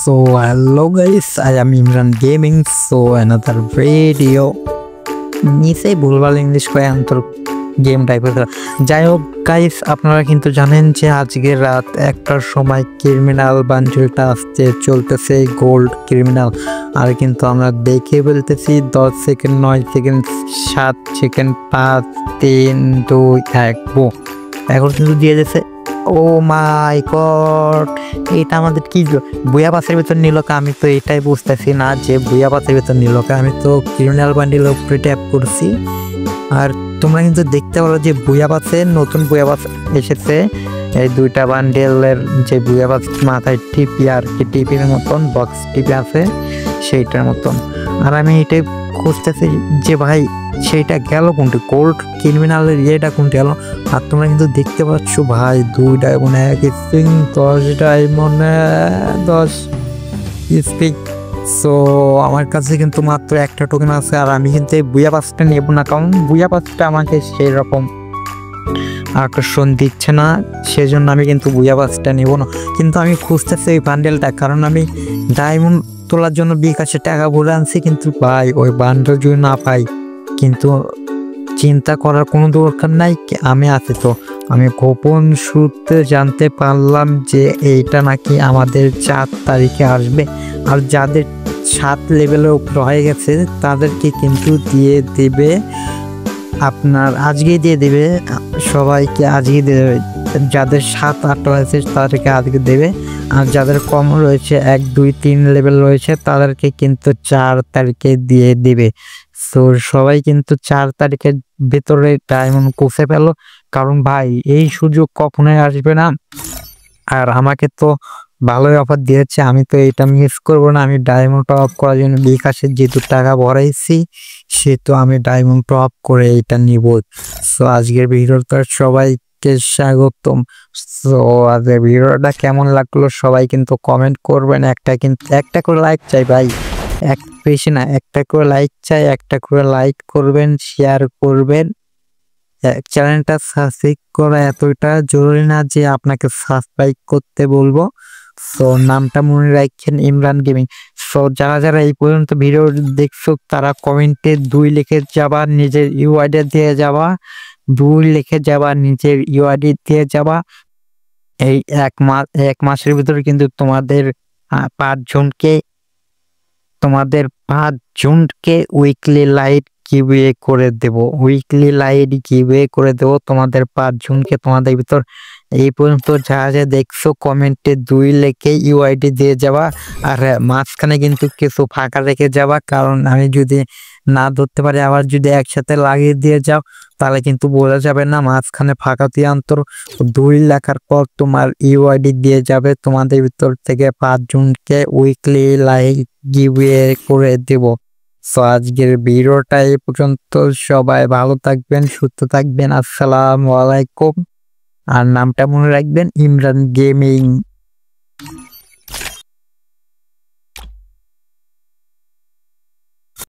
So hello guys, I am Imran Gaming. So another video. নিচে ভুলভাল English করে অন্তর গেম টাইপের। যাই হোক গাইস, আপনারা কিন্তু জানেন যে আজকে রাত 1টার সময় ক্রিমিনাল বান্ডেলটা আসতে চলতেছে, গোল্ড ক্রিমিনাল। আর কিন্তু আমরা দেখে বলতেছি 10 সেকেন্ড, 9 সেকেন্ড, 7 সেকেন্ড, 5, 3, 2, 1 এখন কিন্তু দিয়ে দিয়েছে। ও মাই গড, এটা আমাদের কি বুয়া পাসের ভিতর নিল? আমি তো এটাই বুঝতেছি না যে বুয়া পাসের ভিতর নিল। আমি তো ক্রিমিনাল বান্ডেলের উপরে ট্যাপ করছি। আর তোমরা কিন্তু দেখতে পারো যে বুয়া পাসের নতুন বুয়া পাস এসেছে। এই দুইটা বান্ডেলের যে বুয়া পাস মাথায় টিপি আর কি টিপির মতন বক্স টিপি আছে সেইটার মতন। আর আমি এটাই খুঁজতেছি যে ভাই সেইটা গেল কোনটি, গোল্ড ক্রিমিনালের ইয়েটা কোনটি গেল। আর তোমরা কিন্তু দেখতে পাচ্ছ ভাই 2 ডায়মন্ড, 10 ডায়মন্ডে 10 স্পিক। সো আমার কাছে কিন্তু মাত্র একটা টোকেন আছে। আর আমি কিন্তু এই বুয়া পাসটা নেব না, কারণ বুয়া পাসটা আমাকে সেই রকম আকর্ষণ দিচ্ছে না, সেজন্য আমি কিন্তু বুয়া পাসটা নেব না। কিন্তু আমি খুঁজতেছি এই বান্ডেলটা, কারণ আমি ডায়মন্ড তোলার জন্য বিকাশে টাকা ভরে আনছি। কিন্তু ভাই ওই বান্ডেল যদি না পাই, কিন্তু চিন্তা করার কোনো দরকার নাই, আমি আছি তো। আমি গোপন সূত্রে জানতে পারলাম যে এইটা নাকি আমাদের 4 তারিখে আসবে। আর যাদের 7 লেভেলের উপর হয়ে গেছে তাদেরকে কিন্তু দিয়ে দেবে, আপনার আজকেই দিয়ে দেবে, সবাইকে আজকে দেবে। যাদের 7-8 রয়েছে তাদেরকে আজকে দেবে। আর যাদের কম রয়েছে 1, 2, 3 লেভেল রয়েছে তাদেরকে কিন্তু 4 তারিখে দিয়ে দিবে। সো সবাই কিন্তু 4 তারিখের ভেতরে ডায়মন্ড কষে পেল, কারণ ভাই এই সুযোগ কখনোই আসবে না। আর আমাকে তো ভালোই অফার দিয়েছে, আমি তো এটা মিস করবো না। আমি ডায়মন্ড টপ আপ করার জন্য বিকাশে যেহেতু টাকা ভরাইছি, সে তো আমি ডায়মন্ড টপ আপ করে এটা নিব। সো আজকের ভিডিওটা সবাইকে স্বাগতম। সো আজকের ভিডিওটা কেমন লাগলো সবাই কিন্তু কমেন্ট করবেন। একটা করে লাইক চাই ভাই, এক বেশি না, একটা করে লাইক চাই। একটা করে লাইক করবেন, শেয়ার করবেন। চ্যানেলটা সাবস্ক্রাইব করা এতটা জরুরি না যে আপনাকে সাবস্ক্রাইব করতে বলবো। সো নামটা মনে রাখছেন, ইমরান গেমিং। সো যারা এই পর্যন্ত ভিডিও দেখছো তারা কমেন্টে 2 লিখে যাবা, নিজের ইউআইডি দিয়ে যাবা, 2 লিখে যাবা, নিজের ইউআইডি দিয়ে যাবা। এই এক মাসের ভিতরে কিন্তু তোমাদের 5 জনকে উইকলি লাইট গিভওয়ে করে দেব, তোমাদের 5 জনকে। তোমাদের ভিতর এই পর্যন্ত যা দেখছো কমেন্টে 2 লিখে ইউআইডি দিয়ে যাওয়া। আর মাঝখানে কিন্তু কিছু ফাঁকা রেখে যাওয়া, কারণ আমি যদি না ধরতে পারি আবার যদি একসাথে লাগিয়ে দিয়ে যাও তাহলে কিন্তু বোঝা যাবে না। মাঝখানে ফাঁকা দিয়ে অন্তর 2 লেখার পর তোমার ইউআইডি দিয়ে যাবে। তোমাদের ভিতর থেকে 5 জনকে উইকলি লাইট গিভওয়ে করে দেব। সো আজকের ভিডিওটা এই পর্যন্ত। সবাই ভালো থাকবেন, সুস্থ থাকবেন। আসসালামু আলাইকুম। আর নামটা মনে রাখবেন, ইমরান গেমিং।